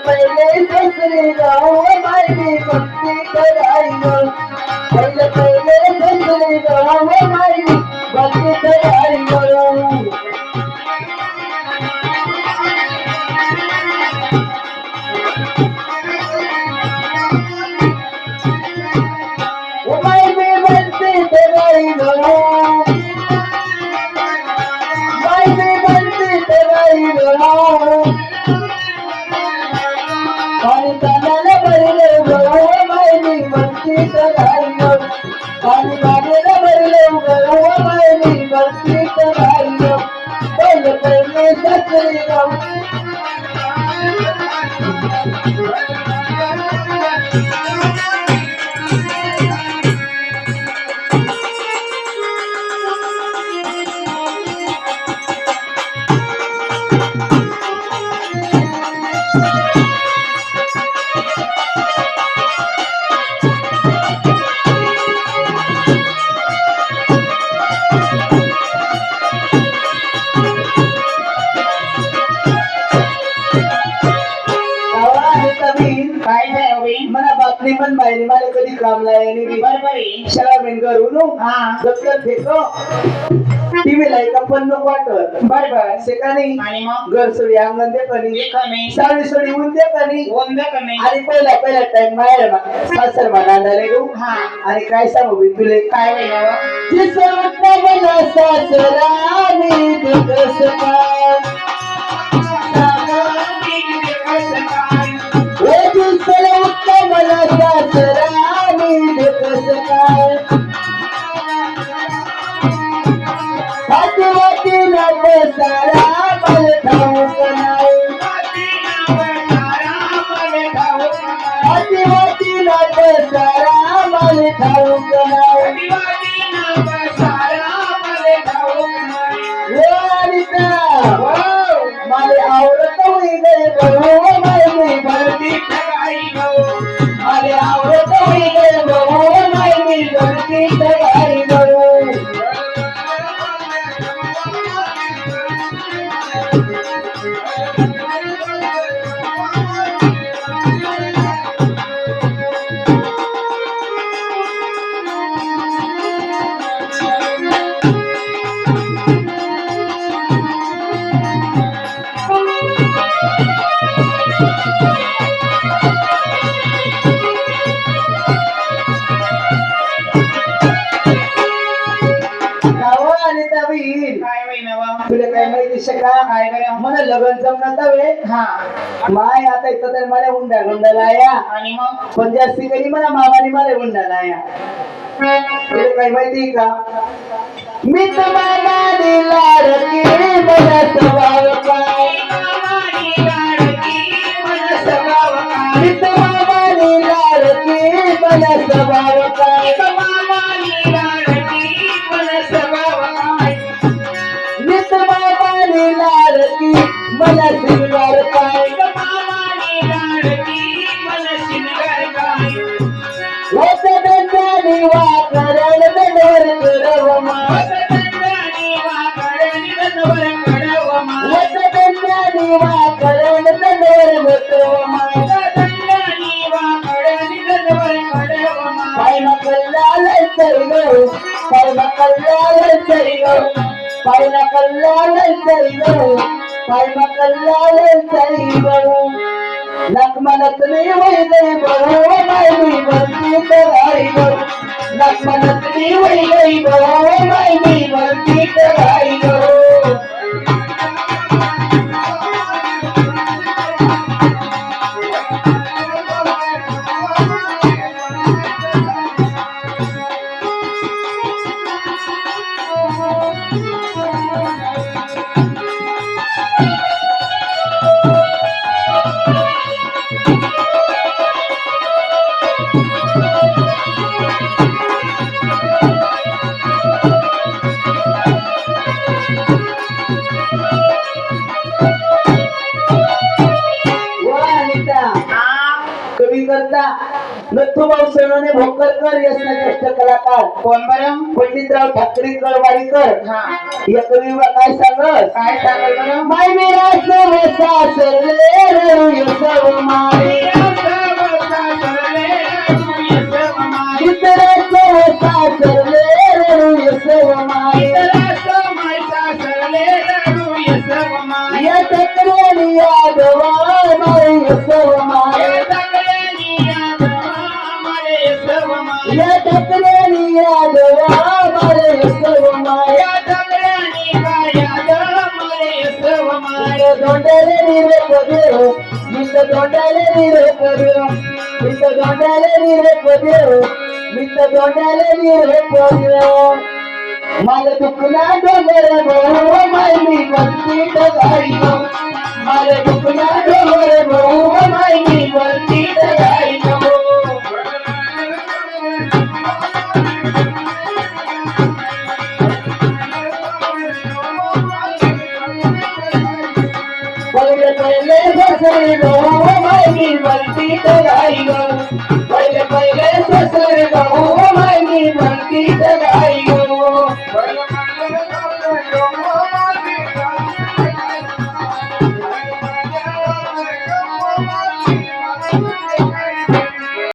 पहिले दुसरी गाव माझी भक्ती करायला पहिले दुसरी गाव माझी भक्ती करायला मैं भी बनती करायला मैं भी बनती करायला पानी तानाला भरले गो मायनी भक्ती करायला पानी तानाला भरले गो मायनी भक्ती करायला पहिले पहिले ससरी गाव मला बातमी पण पाहिजे मला कधी काम नाही बरोबर शाळा मेन करू दप्तर फेको टीव्ही ला एका पण नको वाटत बरोबर सेकानी आणि मग घर सोडी अंगण दे कनी साडी सोडी ऊन दे कनी आणि पहिला टाइम बाहेर सासर म्हणाले गो आणि काय सांगू तुले काय नाही जिसं मला सासरा मी कसं काय मला सासरा मी कसं काय वाटी ना बसारा मला ठाऊक नाही वाटी ना बसारा मला ठाऊक नाही मला आवडत होई गए बरो मायनी भरती मला आवडत होई गए बरो मायनी भरती ठगाई गो तुला काय माहिती शका मला लग्न जमणार हवे माय आता इथं तर मला हुंडा लाया आणि मग पण जास्ती कधी मला मामाने मला हुंडा लाया तुला काय माहिती का मी तर मामाने लाडकी मला स्वभाव काय मी तर मामाने लाडकी मला स्वभाव काय लाडकी मला सिंगार काय वसंतानी वाकरण दंडवर करवमा वसंतानी वाकरण दंडवर करवमा पाय मकल्लाल चरिगो पाय मकल्लाल चरिगो पायला कल्लाल चरिगो पाय मकल्लाल चरिगो लक्ष्मणत मी वै गई बरो मायनी भक्ती करायगो लक्ष्मणत मी वै गई बरो मायनी भक्ती करायगो नथुभाऊ सोनवणे भोकरकर यशना ज्येष्ठ कलाकार कोण बरं पंडितराव ठाकरे कळवाडीकर हा या कवीला काय सांगस काय सांगाल बरं माय मेरा सासरे रे यसव मारे इतरे सासरे रे यसव मारे या तक्रारी यादवा मारे यसव मारे या तक्रारी यादवा मारे यसव मारे दोंडाले रे पदेव मित दोंडाले रे पदेव मित दोंडाले रे पदेव मित दोंडाले रे पदेव मला दुखना डोंगर भाऊ माय मी बंदी गाई मला दुखना डोंगर भाऊ माय मी बंदी गाई पहिले ससरी भाऊ माय मी बंदी गाई पहिले ससरी